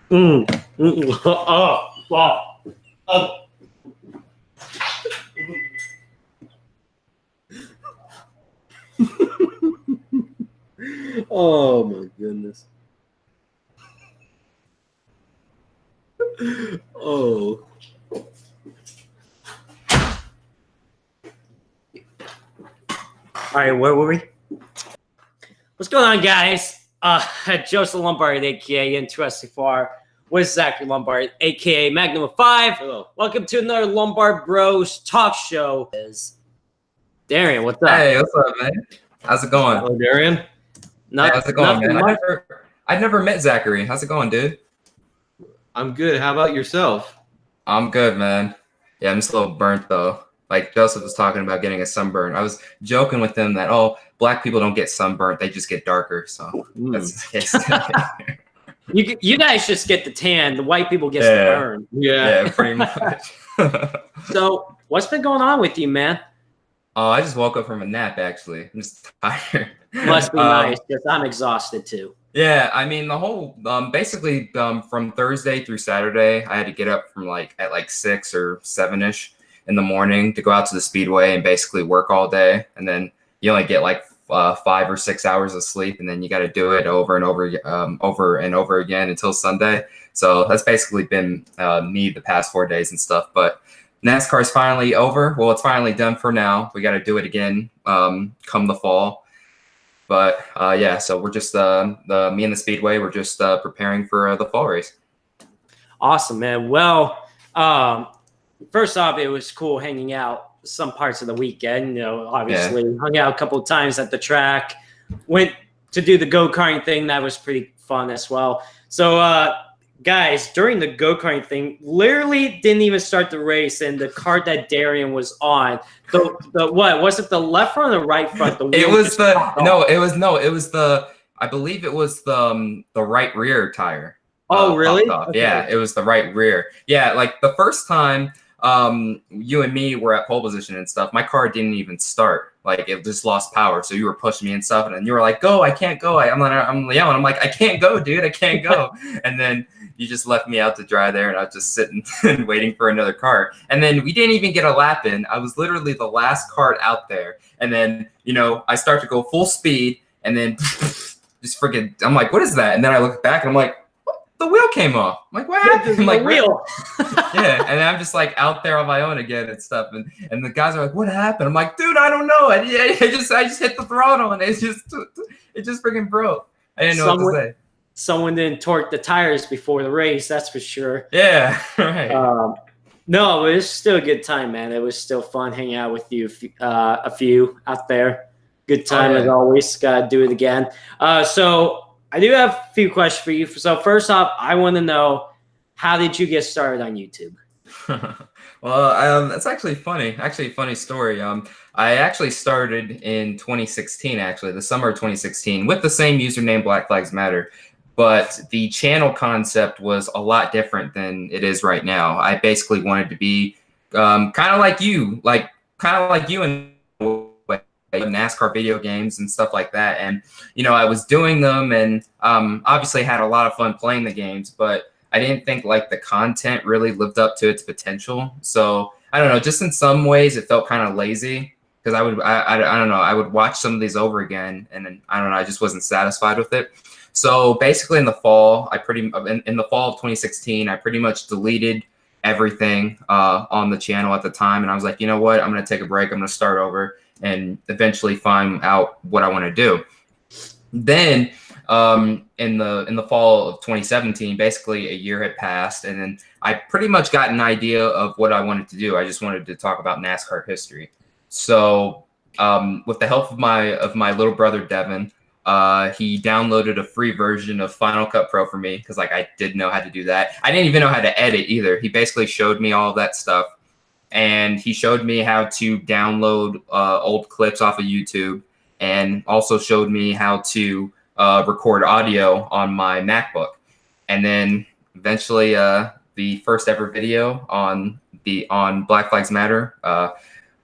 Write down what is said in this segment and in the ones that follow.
Mm. Mm. Oh. Oh my goodness. Oh. All right, where were we? What's going on, guys? Joseph Lombard, aka Interesting Far, with Zachary Lombard, aka Magnum of 5. Hello. Welcome to another Lombard Bros talk show. Darian, what's up? Hey, what's up, man? How's it going? Hello, Darian. Hey, how's it going, man? I've never met Zachary. How's it going, dude? I'm good. How about yourself? I'm good, man. Yeah, I'm just a little burnt though. Like Joseph was talking about getting a sunburn. I was joking with him that black people don't get sunburnt; they just get darker. So that's the case. You guys just get the tan. The white people get the burn. Yeah, pretty much. So, what's been going on with you, man? Oh, I just woke up from a nap. Actually, I'm just tired. Must be nice because I'm exhausted too. Yeah, I mean the whole basically from Thursday through Saturday, I had to get up from at 6 or 7ish in the morning to go out to the speedway and basically work all day, and then you only get 5 or 6 hours of sleep, and then you got to do it over and over again until Sunday. So that's basically been me the past 4 days and stuff. But NASCAR's finally over. Well, it's finally done for now. We got to do it again come the fall. But yeah, so we're just me and the speedway. We're just preparing for the fall race. Awesome, man. Well, first off, it was cool hanging out some parts of the weekend. You know, obviously hung out a couple of times at the track. Went to do the go-karting thing. That was pretty fun as well. So, guys, during the go-karting thing, literally didn't even start the race, and the kart that Darian was on, the what was it? The left front or the right front? It was I believe it was the right rear tire. Oh, really? Okay. Yeah, it was the right rear. Yeah, like the first time you and me were at pole position and stuff, my car didn't even start. Like it just lost power. So you were pushing me and stuff, and then you were like, "Go! I can't go!" I'm yelling. I'm like, "I can't go, dude! I can't go!" And then you just left me out to dry there, and I was just sitting and waiting for another cart. And then we didn't even get a lap in. I was literally the last cart out there. And then, I start to go full speed, and then just freaking, I'm like, what is that? And then I look back, and I'm like, the wheel came off. I'm like, what happened? I'm like, wheel. Yeah, and I'm just like out there on my own again and stuff. And the guys are like, what happened? I'm like, dude, I don't know. I just hit the throttle, and it just freaking broke. I didn't know what to say. Someone didn't torque the tires before the race, that's for sure. Yeah, right. No, but it was still a good time, man. It was still fun hanging out with you, a few out there. Good time as always. Gotta do it again. So I do have a few questions for you. So first off, I want to know, how did you get started on YouTube? Well, that's actually funny. Actually, a funny story. I actually started in 2016, actually, the summer of 2016, with the same username, Black Flags Matter. But the channel concept was a lot different than it is right now. I basically wanted to be kind of like you in NASCAR video games and stuff like that. And, I was doing them and obviously had a lot of fun playing the games, but I didn't think the content really lived up to its potential. So I don't know, just in some ways it felt kind of lazy because I don't know, I would watch some of these over again and then, I don't know, I just wasn't satisfied with it. So basically in the fall, in the fall of 2016, I pretty much deleted everything on the channel at the time. And I was like, you know what, I'm going to take a break. I'm going to start over and eventually find out what I want to do. Then in the fall of 2017, basically a year had passed, and then I pretty much got an idea of what I wanted to do. I just wanted to talk about NASCAR history. So with the help of my little brother Devin, he downloaded a free version of Final Cut Pro for me because I didn't know how to do that. I didn't even know how to edit either. He basically showed me all of that stuff. And he showed me how to download old clips off of YouTube, and also showed me how to record audio on my MacBook. And then eventually the first ever video on Black Flags Matter,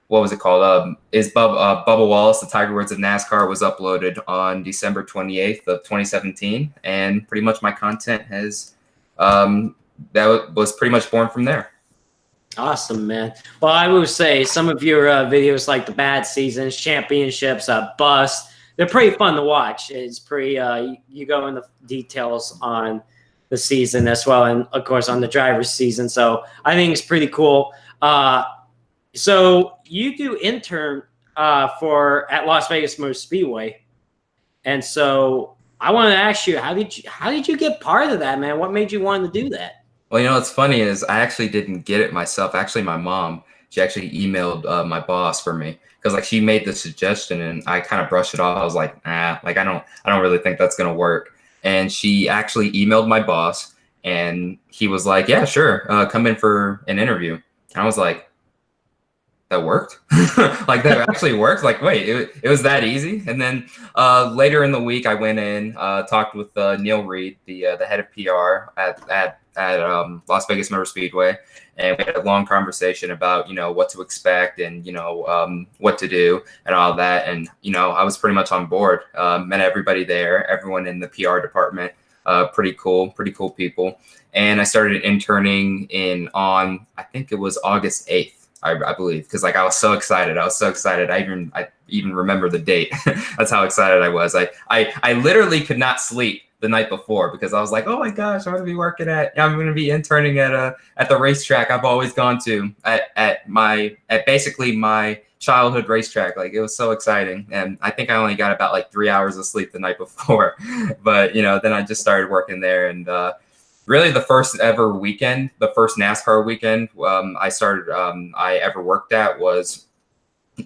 what was it called? Is Bubba Wallace, the Tiger Woods of NASCAR, was uploaded on December 28th of 2017. And pretty much my content has that was pretty much born from there. Awesome, man. Well, I will say some of your videos, like the bad seasons, championships, bust, they're pretty fun to watch. It's pretty, you go into details on the season as well, and of course on the driver's season. So I think it's pretty cool. So you do intern at Las Vegas Motor Speedway, and so I want to ask you, how did you get part of that, man? What made you want to do that? Well, what's funny is I actually didn't get it myself. Actually, my mom, she actually emailed my boss for me, because like she made the suggestion and I kind of brushed it off. I was like, nah, like I don't really think that's gonna work. And she actually emailed my boss, and he was like, yeah, sure, come in for an interview. And I was like, that worked? Like that actually worked? Like, wait, it was that easy? And then later in the week, I went in, talked with Neil Reed, the head of PR at Las Vegas Motor Speedway, and we had a long conversation about what to expect and what to do and all that. And I was pretty much on board. Met everybody there, everyone in the PR department, pretty cool people. And I started interning on I think it was August 8th. I believe, because like I was so excited. I even remember the date. That's how excited I was. I literally could not sleep the night before, because I was like, oh my gosh, I'm going to be interning at the racetrack I've always gone to at basically my childhood racetrack. Like, it was so exciting. And I think I only got about like 3 hours of sleep the night before, but then I just started working there. And really the first ever weekend, the first NASCAR weekend I ever worked at was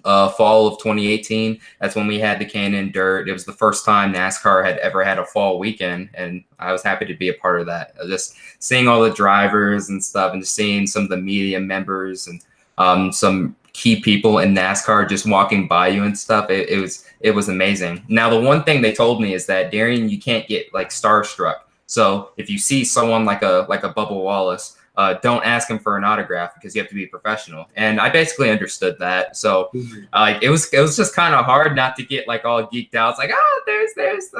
fall of 2018. That's when we had the Canyon Dirt. It was the first time NASCAR had ever had a fall weekend, and I was happy to be a part of that. Just seeing all the drivers and stuff, and just seeing some of the media members and some key people in NASCAR just walking by you and stuff. It was amazing. Now, the one thing they told me is that, Darian, you can't get like starstruck. So if you see someone like a Bubba Wallace, don't ask him for an autograph, because you have to be professional. And I basically understood that. So it was just kind of hard not to get like all geeked out. It's like, there's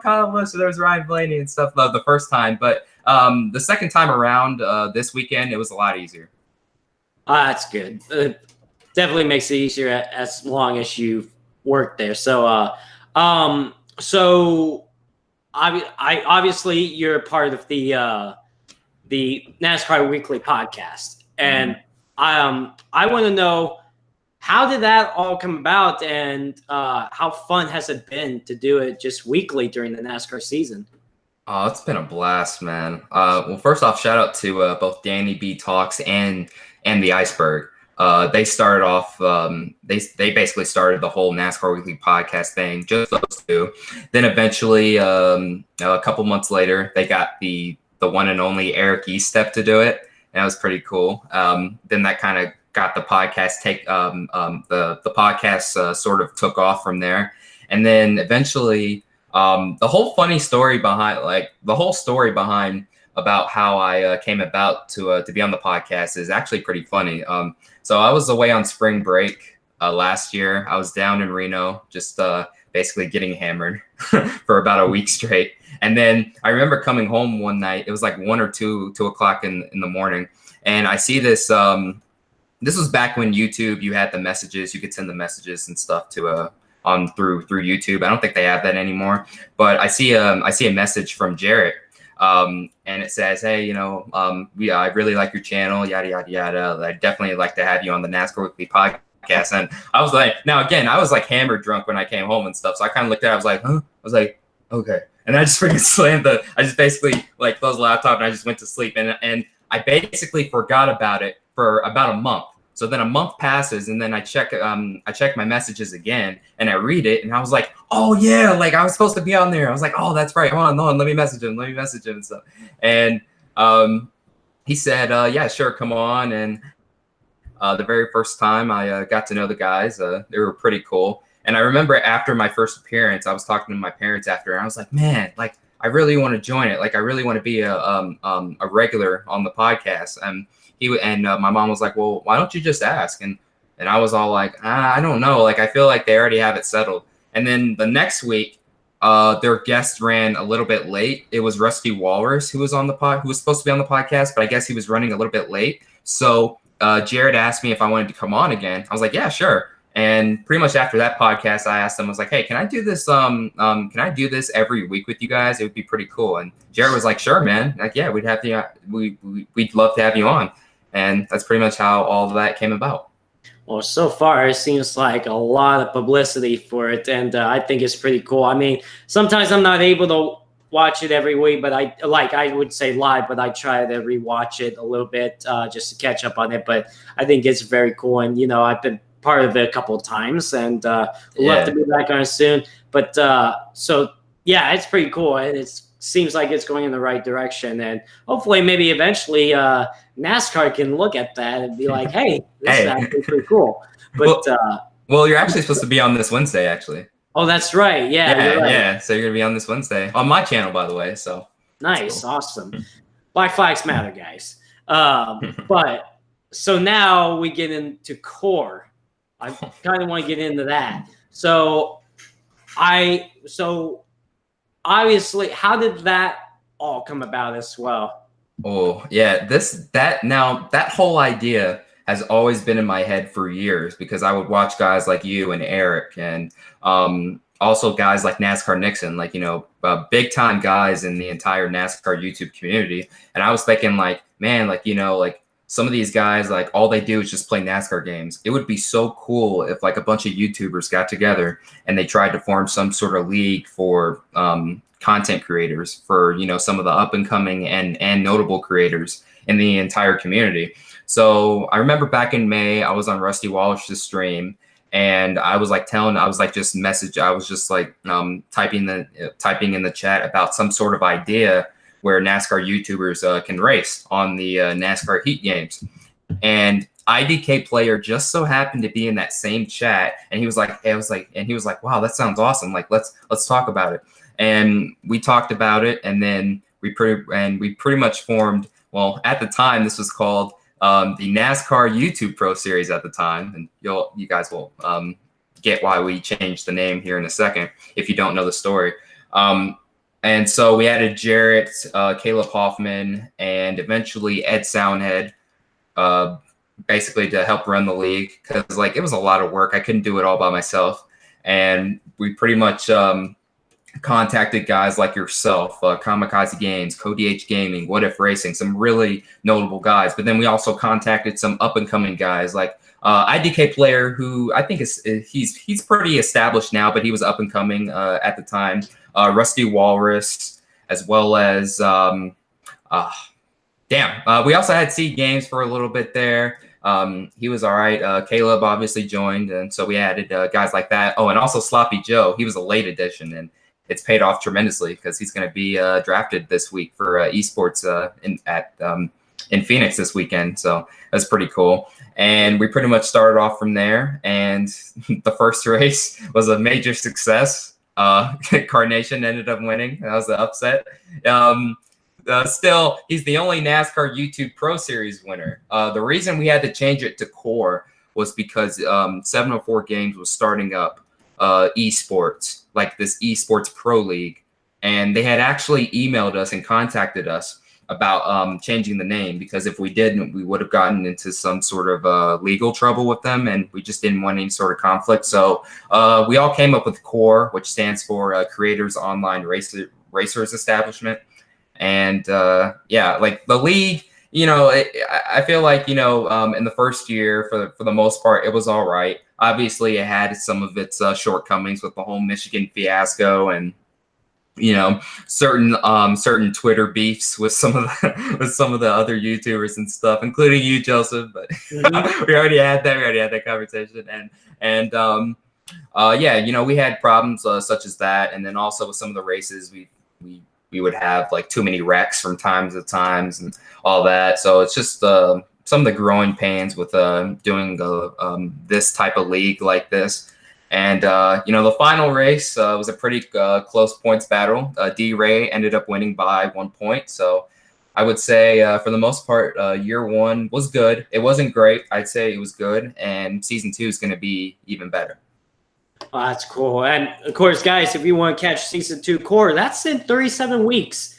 Kyle Busch, there's Ryan Blaney and stuff the first time. But the second time around, this weekend, it was a lot easier. That's good. Definitely makes it easier as long as you've worked there. So I obviously you're part of the NASCAR Weekly podcast, and I want to know, how did that all come about, and how fun has it been to do it just weekly during the NASCAR season? Oh, it's been a blast, man. Well, first off, shout out to both Danny B Talks and the Iceberg. They started off, they basically started the whole NASCAR Weekly podcast thing, just those two. Then eventually, a couple months later, they got the one and only Eric Estep to do it. And that was pretty cool. Then that kind of got the podcast the podcast sort of took off from there. And then eventually, the whole story behind about how I came about to be on the podcast is actually pretty funny. So I was away on spring break last year. I was down in Reno, just basically getting hammered for about a week straight. And then I remember coming home one night. It was like 1 or 2 o'clock in the morning. And I see this. This was back when YouTube, you had the messages. You could send the messages and stuff to through YouTube. I don't think they have that anymore. But I see a message from Jarrett. And it says, hey, I really like your channel, yada, yada, yada. I'd definitely like to have you on the NASCAR Weekly podcast. And I was like, now again, I was like hammered drunk when I came home and stuff. So I kind of looked at it, I was like, huh? I was like, okay. And I just freaking I just basically like closed the laptop and I just went to sleep. And I basically forgot about it for about a month. So then a month passes, and then I check my messages again, and I read it, and I was like, oh yeah, like I was supposed to be on there. I was like, oh, that's right. Hold on, let me message him and stuff. And he said, yeah, sure, come on. And the very first time I got to know the guys, they were pretty cool. And I remember after my first appearance, I was talking to my parents after, and I was like, man, like I really want to join it. Like I really want to be a regular on the podcast. And my mom was like, well, why don't you just ask? And I was all like, I don't know. Like, I feel like they already have it settled. And then the next week, their guest ran a little bit late. It was Rusty Walrus who was who was supposed to be on the podcast, but I guess he was running a little bit late. So Jared asked me if I wanted to come on again. I was like, yeah, sure. And pretty much after that podcast, I asked him, I was like, hey, can I do this? Can I do this every week with you guys? It would be pretty cool. And Jared was like, sure, man. Like, yeah, we'd have you. We'd love to have you on. And that's pretty much how all of that came about. Well, so far it seems like a lot of publicity for it, and I think it's pretty cool. I mean, sometimes I'm not able to watch it every week, but I would say live, but I try to rewatch it a little bit just to catch up on it. But I think it's very cool, and I've been part of it a couple of times, and we'll have to be back on it soon. But so yeah, it's pretty cool, and it seems like it's going in the right direction, and hopefully, maybe eventually, NASCAR can look at that and be like, "Hey, this is actually pretty cool." But well, you're actually supposed to be on this Wednesday, actually. Oh, that's right. Yeah, right. Yeah. So you're gonna be on this Wednesday on my channel, by the way. So nice, cool. Awesome. Black Flags Matter, guys. But so now we get into core. I kind of want to get into that. So obviously, how did that all come about as well? Oh yeah, that whole idea has always been in my head for years because I would watch guys like you and Eric and also guys like NASCAR Nixon, like, big time guys in the entire NASCAR YouTube community. And I was thinking like, man, like, like some of these guys, like all they do is just play NASCAR games. It would be so cool if like a bunch of YouTubers got together and they tried to form some sort of league for content creators, for, some of the up and coming and notable creators in the entire community. So I remember back in May, I was on Rusty Walsh's stream, and I was typing in the chat about some sort of idea where NASCAR YouTubers can race on the NASCAR Heat games. And IDK Player just so happened to be in that same chat, and he was like, wow, that sounds awesome. Like, let's talk about it. And we talked about it, and then we pretty much formed. Well, at the time, this was called the NASCAR YouTube Pro Series at the time, and you guys will get why we changed the name here in a second if you don't know the story. And so we added Jarrett, Caleb Hoffman, and eventually Ed Soundhead, basically to help run the league, because like it was a lot of work. I couldn't do it all by myself, and we pretty much contacted guys like yourself, Kamikaze Games, Cody H Gaming, What If Racing, some really notable guys. But then we also contacted some up and coming guys like IDK Player, who I think he's pretty established now, but he was up and coming at the time. Rusty Walrus, as well as we also had Seed Games for a little bit there. He was all right. Caleb obviously joined, and so we added guys like that. Oh, and also Sloppy Joe. He was a late addition, and it's paid off tremendously because he's going to be drafted this week for esports in Phoenix this weekend. So that's pretty cool. And we pretty much started off from there. And the first race was a major success. Carnation ended up winning. That was the upset. Still, he's the only NASCAR YouTube Pro Series winner. The reason we had to change it to Core was because 704 Games was starting up esports, like this esports pro league, and they had actually emailed us and contacted us about changing the name, because if we didn't, we would have gotten into some sort of legal trouble with them, and we just didn't want any sort of conflict. So we all came up with CORE, which stands for Creators Online Racers Establishment. And like the league, I feel like, in the first year, for the most part, it was all right. Obviously, it had some of its shortcomings with the whole Michigan fiasco and, certain Twitter beefs with some of the other YouTubers and stuff, including you, Joseph. But we already had that conversation. And we had problems such as that. And then also with some of the races, we would have like too many wrecks from time to times and all that. So it's just some of the growing pains with doing this type of league like this. And, the final race was a pretty close points battle. D-Ray ended up winning by 1 point. So I would say for the most part, year one was good. It wasn't great. I'd say it was good. And season 2 is going to be even better. Oh, that's cool. And of course, guys, if you want to catch season 2 core, that's in 37 weeks.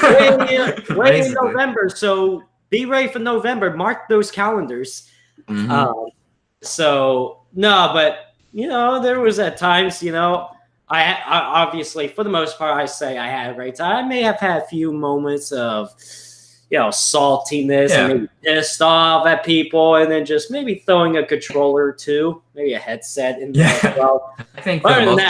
Way in November. So be ready for November. Mark those calendars. So no, but there was at times, I obviously, for the most part, I say I had a great time. I may have had a few moments of, saltiness and maybe pissed off at people, and then just maybe throwing a controller too, maybe a headset in there as well. I think for the most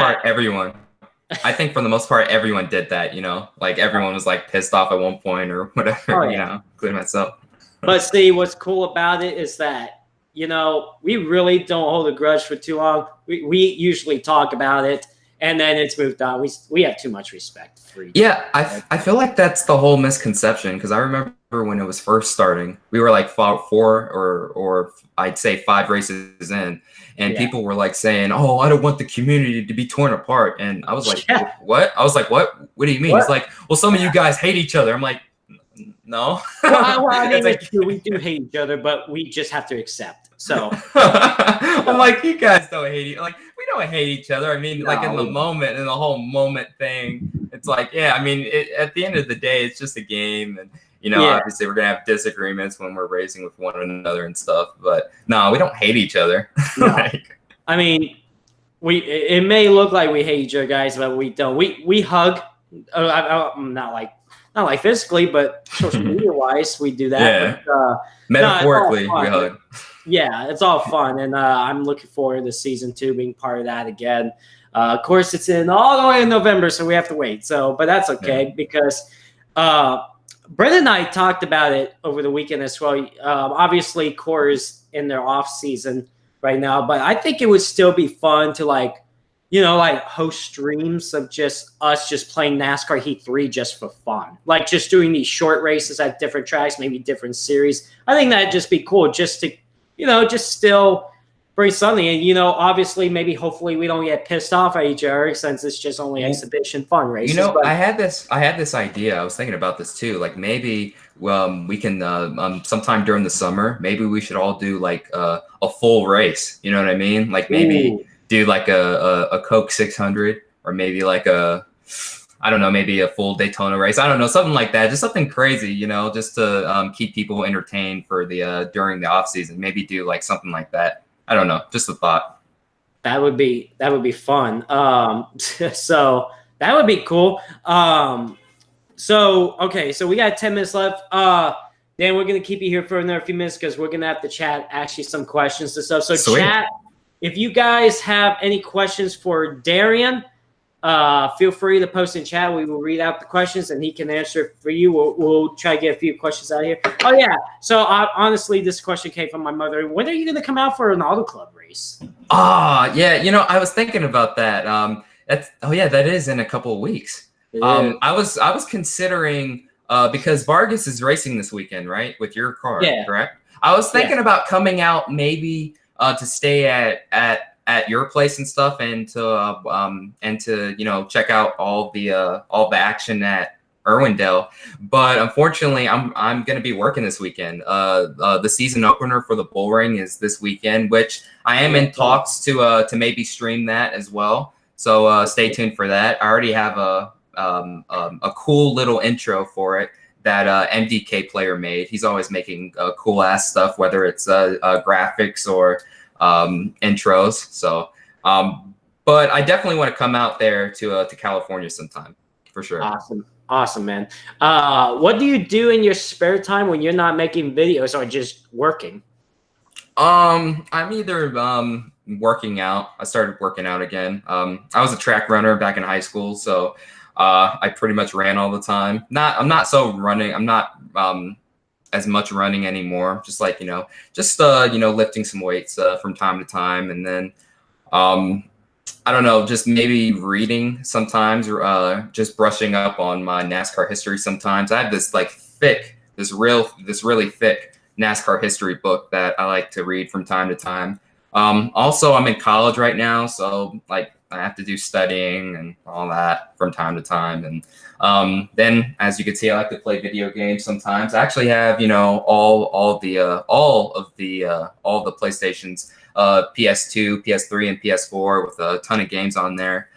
part, everyone did that, like everyone was like pissed off at one point or whatever, including myself. But see, what's cool about it is that, we really don't hold a grudge for too long. We usually talk about it, and then it's moved on. We have too much respect for each other. I feel like that's the whole misconception, because I remember when it was first starting, we were like 4 or I'd say 5 races in, and people were like saying, "Oh, I don't want the community to be torn apart." And I was like, "What?" I was like, "What? What do you mean?" What? He's like, "Well, some of you guys hate each other." I'm like, "No." Well, I mean, it's true. We do hate each other, but we just have to accept. So I'm like, you guys don't hate each other. Like, we don't hate each other. I mean, like in the moment, in the whole moment thing, it's like, I mean, at the end of the day, it's just a game, and obviously we're gonna have disagreements when we're racing with one another and stuff. But no, we don't hate each other. No. I mean, it may look like we hate each other, guys, but we don't. We hug. Not like physically, but social media wise, we do that. Yeah. But, metaphorically, we hug. Yeah, it's all fun, and I'm looking forward to season 2 being part of that again. Of course, it's in all the way in November, so we have to wait. But that's okay because Brett and I talked about it over the weekend as well. Obviously, Core is in their off season right now, but I think it would still be fun to host streams of just us just playing NASCAR Heat 3 just for fun. Like just doing these short races at different tracks, maybe different series. I think that'd just be cool just to, just still bring something. And, obviously maybe hopefully we don't get pissed off at each other since it's just only exhibition fun races. I had this idea. I was thinking about this too. Like maybe we can sometime during the summer, maybe we should all do like a full race. You know what I mean? Like maybe do like a Coke 600 or maybe like maybe a full Daytona race. I don't know, something like that. Just something crazy, just to keep people entertained for the during the off season. Maybe do like something like that. I don't know, just a thought. That would be fun. So that would be cool. So we got 10 minutes left. Dan, we're gonna keep you here for another few minutes because we're gonna have to chat actually some questions and stuff. So sweet. Chat. If you guys have any questions for Darian, feel free to post in chat. We will read out the questions and he can answer for you. We'll try to get a few questions out of here. Oh, yeah. So honestly, this question came from my mother. When are you going to come out for an auto club race? Yeah. I was thinking about that. That is in a couple of weeks. I was considering because Vargas is racing this weekend, right? With your car, correct? I was thinking about coming out maybe to stay at your place and stuff, and to check out all the action at Irwindale. But unfortunately, I'm going to be working this weekend. The season opener for the Bull Ring is this weekend, which I am in talks to maybe stream that as well. So stay tuned for that. I already have a cool little intro for it that MDK player made. He's always making cool ass stuff, whether it's graphics or intros. So, but I definitely want to come out there to California sometime for sure. Awesome, man. What do you do in your spare time when you're not making videos or just working? I'm either working out. I started working out again. I was a track runner back in high school, so I pretty much ran all the time. I'm not so running. I'm not as much running anymore. Just like lifting some weights from time to time, and then I don't know, just maybe reading sometimes, or just brushing up on my NASCAR history sometimes. I have this really thick NASCAR history book that I like to read from time to time. Also, I'm in college right now, so like I have to do studying and all that from time to time. And then, as you can see, I like to play video games sometimes. I actually have all the PlayStation's PS2, PS3, and PS4 with a ton of games on there.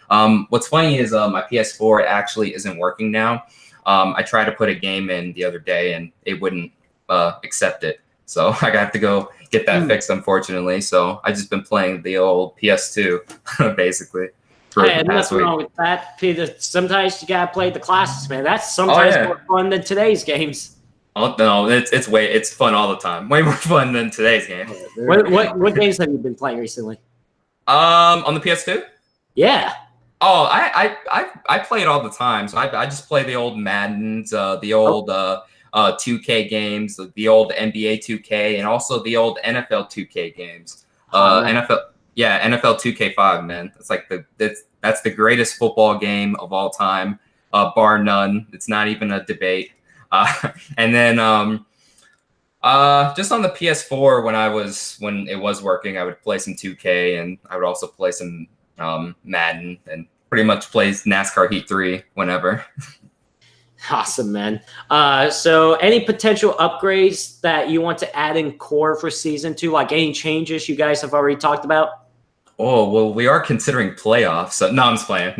What's funny is my PS4 actually isn't working now. I tried to put a game in the other day and it wouldn't accept it. So I have to go get that fixed, unfortunately. So I've just been playing the old PS2, basically. Hey, nothing wrong with that, Peter. Sometimes you gotta play the classics, man. That's sometimes more fun than today's games. Oh no, it's fun all the time. Way more fun than today's game. What games have you been playing recently? On the PS2? Yeah. Oh, I play it all the time. So I just play the old Maddens, the old 2K games, the old NBA 2K, and also the old NFL 2K games. NFL 2K5, man. It's like that's the greatest football game of all time, bar none. It's not even a debate. And then just on the PS4 when it was working, I would play some 2K and I would also play some Madden and pretty much plays NASCAR Heat 3 whenever. Awesome, man. So any potential upgrades that you want to add in core for season 2, like any changes you guys have already talked about? Oh, well, we are considering playoffs. So, no, I'm just playing.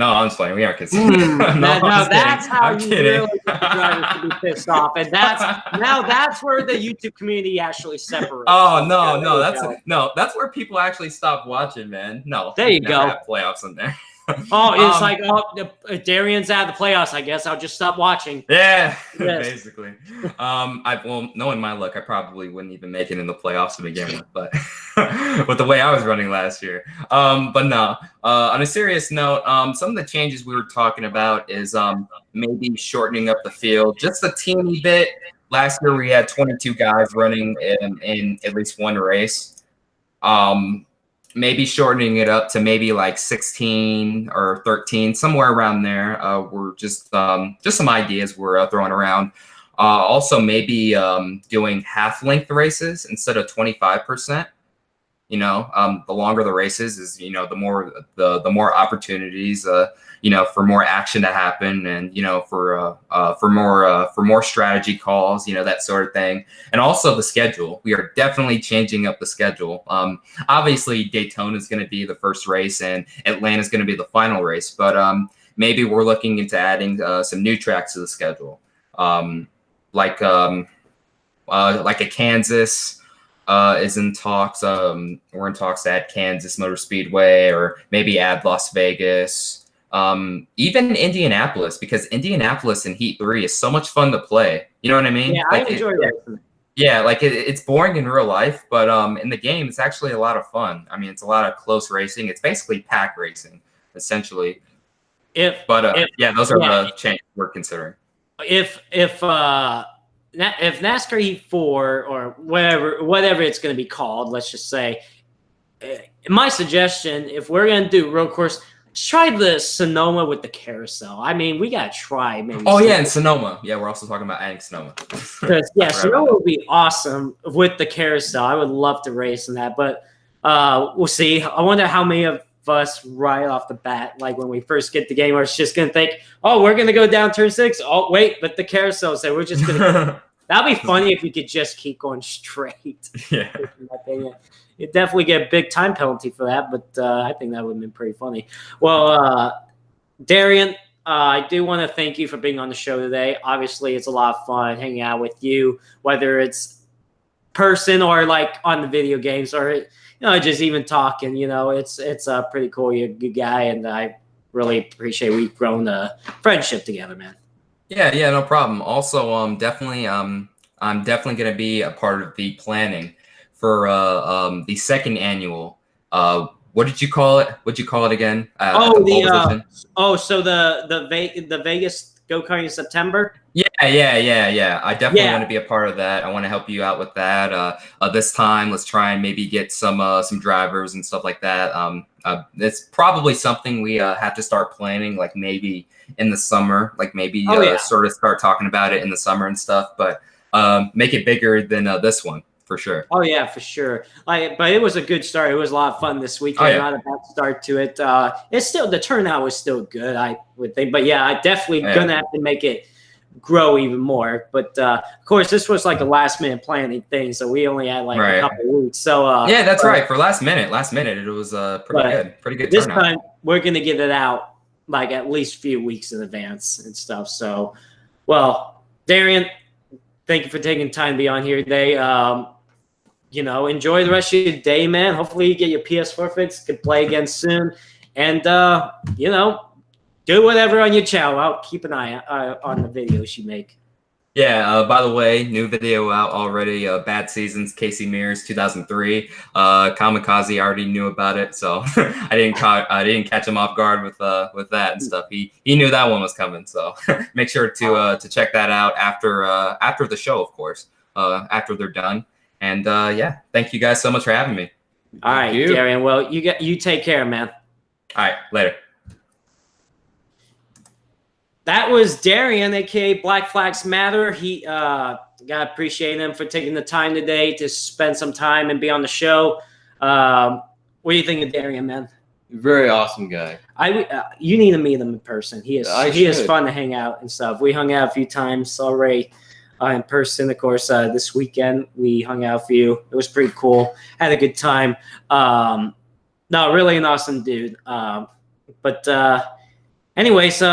We aren't considering. That's how you really get the drivers to be pissed off. And that's where the YouTube community actually separates. Oh, no, that's where people actually stop watching, man. No. There you go. Have playoffs in there. It's like, Darian's out of the playoffs, I guess. I'll just stop watching. Yeah, basically. Knowing my luck, I probably wouldn't even make it in the playoffs to begin with, but with the way I was running last year. But no, on a serious note, some of the changes we were talking about is maybe shortening up the field just a teeny bit. Last year, we had 22 guys running in at least one race. Maybe shortening it up to maybe like 16 or 13, somewhere around there. We're just some ideas we're throwing around. Also, maybe doing half-length races instead of 25%. The longer the races is, the more opportunities, for more action to happen, and for more strategy calls, that sort of thing. And also the schedule. We are definitely changing up the schedule. Obviously Daytona is going to be the first race, and Atlanta is going to be the final race. But maybe we're looking into adding some new tracks to the schedule, like a Kansas. Is in talks. We're in talks to add Kansas Motor Speedway, or maybe add Las Vegas, even Indianapolis, because Indianapolis in Heat 3 is so much fun to play. You know what I mean? Yeah, I enjoy racing. Yeah, like it's boring in real life, but in the game, it's actually a lot of fun. I mean, it's a lot of close racing. It's basically pack racing, essentially. Those are the changes we're considering. If NASCAR Heat 4 or whatever it's going to be called, let's just say, my suggestion, if we're going to do road course, let's try the Sonoma with the carousel. I mean, we got to try maybe. Oh, yeah, and Sonoma. Yeah, we're also talking about adding Sonoma. Sonoma would be awesome with the carousel. I would love to race in that, but we'll see. I wonder how many of us right off the bat, like when we first get the game, are just going to think, oh, we're going to go down turn 6. Oh, wait, but the carousel said we're just going to. That'd be funny if we could just keep going straight. Yeah. You'd definitely get a big time penalty for that, but I think that would have been pretty funny. Well, Darian, I do want to thank you for being on the show today. Obviously, it's a lot of fun hanging out with you, whether it's person or like on the video games or just even talking. It's pretty cool. You're a good guy, and I really appreciate we've grown a friendship together, man. Yeah, no problem. Also, I'm definitely going to be a part of the planning for the second annual. What did you call it? What'd you call it again? So the Vegas go-kart in September. Yeah. I definitely want to be a part of that. I want to help you out with that. This time, let's try and maybe get some drivers and stuff like that. It's probably something we have to start planning, like maybe in the summer, like maybe sort of start talking about it in the summer and stuff. But make it bigger than this one for sure. Oh yeah, for sure. But it was a good start. It was a lot of fun this weekend. Not a bad start to it. It's still, the turnout was still good, I would think. But yeah, I definitely gonna have to make it grow even more. But of course, this was like a last minute planning thing, so we only had like a couple of weeks. So yeah, that's right. For last minute, it was pretty good. This turnout. time we're gonna get it out like at least a few weeks in advance and stuff. So, well, Darian, thank you for taking time to be on here today. You know, enjoy the rest of your day, man. Hopefully you get your PS4 fixed, can play again soon. And, you know, do whatever on your channel. I'll keep an eye on the videos you make. Yeah, by the way, new video out already, Bad Seasons, Casey Mears, 2003. Kamikaze already knew about it, so I didn't catch him off guard with that and stuff. He knew that one was coming, so make sure to check that out after the show, of course, after they're done. And yeah, thank you guys so much for having me. All right, Darian. Well, you take care, man. All right, later. That was Darian, aka Black Flags Matter. He gotta appreciate him for taking the time today to spend some time and be on the show. What do you think of Darian, man? Very awesome guy. You need to meet him in person. He is fun to hang out and stuff. We hung out a few times already in person. Of course, this weekend we hung out a few. It was pretty cool. Had a good time. No, really an awesome dude. Anyways,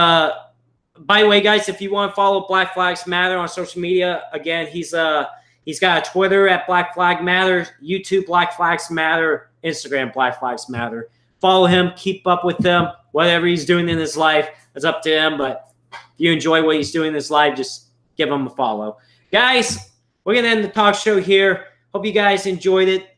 by the way, guys, if you want to follow Black Flags Matter on social media, again, he's got a Twitter at Black Flag Matter, YouTube Black Flags Matter, Instagram Black Flags Matter. Follow him, keep up with him. Whatever he's doing in his life, it's up to him. But if you enjoy what he's doing in his life, just give him a follow. Guys, we're going to end the talk show here. Hope you guys enjoyed it.